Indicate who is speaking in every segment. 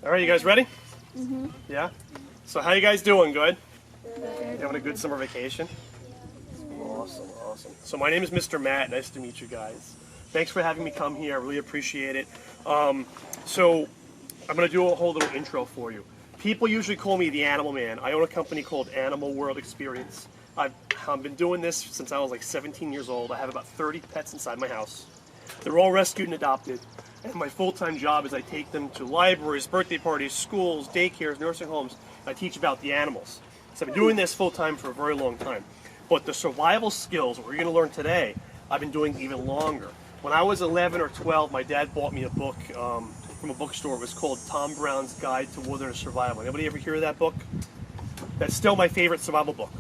Speaker 1: All right, you guys ready?
Speaker 2: Mm-hmm.
Speaker 1: Yeah? So how you guys doing? Good? You having a good summer vacation? Awesome, awesome. So my name is Mr. Matt. Nice to meet you guys. Thanks for having me come here. I really appreciate it. So I'm going to do a whole little intro for you. People usually call me the Animal Man. I own a company called Animal World Experience. I've been doing this since I was like 17 years old. I have about 30 pets inside my house. They're all rescued and adopted. And my full-time job is I take them to libraries, birthday parties, schools, daycares, nursing homes. And I teach about the animals. So I've been doing this full-time for a very long time. But the survival skills, what we're going to learn today, I've been doing even longer. When I was 11 or 12, my dad bought me a book from a bookstore. It was called Tom Brown's Guide to Wilderness Survival. Anybody ever hear of that book? That's still my favorite survival book.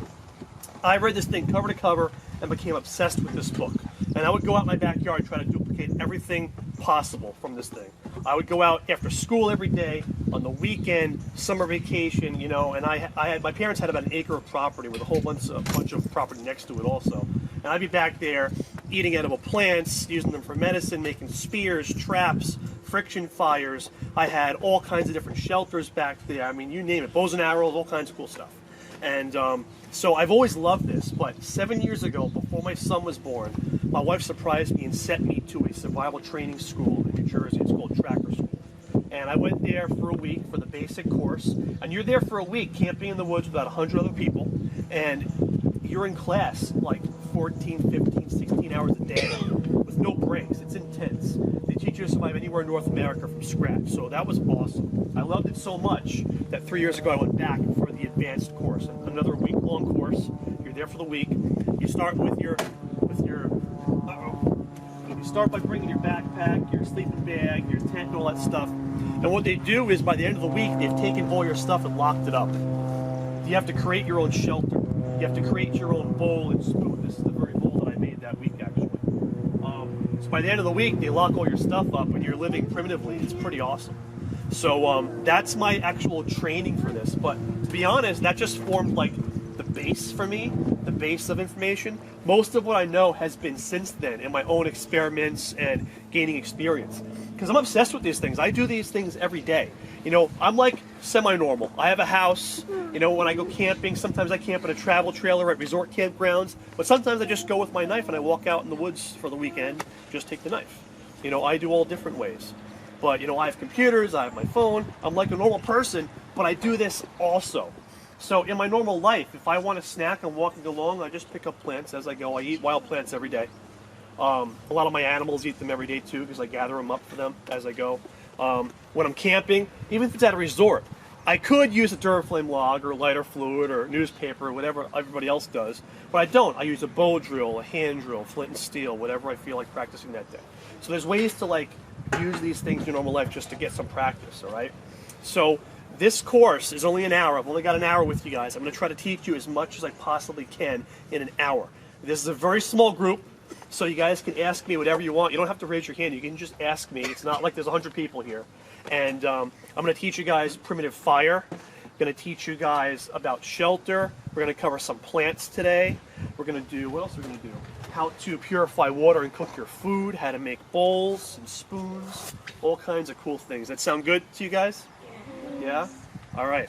Speaker 1: I read this thing cover to cover and became obsessed with this book. And I would go out in my backyard and try to duplicate everything possible from this thing. I would go out after school every day, on the weekend, summer vacation, you know, and my parents had about an acre of property with a whole bunch of property next to it also. And I'd be back there eating edible plants, using them for medicine, making spears, traps, friction fires. I had all kinds of different shelters back there. I mean, you name it, bows and arrows, all kinds of cool stuff. And so I've always loved this, but 7 years ago, before my son was born, my wife surprised me and sent me to a survival training school in New Jersey. It's called Tracker School. And I went there for a week for the basic course. And you're there for a week camping in the woods with about 100 other people. And you're in class like 14, 15, 16 hours a day with no breaks. It's intense. They teach you to survive anywhere in North America from scratch. So that was awesome. I loved it so much that 3 years ago I went back for the advanced course, another week-long course. You're there for the week. You start with your you start by bringing your backpack, your sleeping bag, your tent, and all that stuff. And what they do is by the end of the week, they've taken all your stuff and locked it up. You have to create your own shelter. You have to create your own bowl and spoon. This is the very bowl that I made that week, actually. So by the end of the week, they lock all your stuff up and you're living primitively. It's pretty awesome. So that's my actual training for this. But to be honest, that just formed like the base for me, the base of information. Most of what I know has been since then in my own experiments and gaining experience. Because I'm obsessed with these things. I do these things every day. You know, I'm like semi-normal. I have a house. You know, when I go camping, sometimes I camp in a travel trailer at resort campgrounds. But sometimes I just go with my knife and I walk out in the woods for the weekend, just take the knife. You know, I do all different ways. But, you know, I have computers, I have my phone. I'm like a normal person, but I do this also. So in my normal life, if I want a snack, I'm walking along, I just pick up plants as I go. I eat wild plants every day. A lot of my animals eat them every day too because I gather them up for them as I go. When I'm camping, even if it's at a resort, I could use a Duraflame log or lighter fluid or newspaper or whatever everybody else does, but I don't. I use a bow drill, a hand drill, flint and steel, whatever I feel like practicing that day. So there's ways to like use these things in your normal life just to get some practice, all right? So this course is only an hour. I've only got an hour with you guys. I'm going to try to teach you as much as I possibly can in an hour. This is a very small group, so you guys can ask me whatever you want. You don't have to raise your hand. You can just ask me. It's not like there's 100 people here. And I'm going to teach you guys primitive fire. I'm going to teach you guys about shelter. We're going to cover some plants today. We're going to do, what else are we going to do? How to purify water and cook your food, how to make bowls and spoons, all kinds of cool things. That sound good to you guys? Yeah? All right.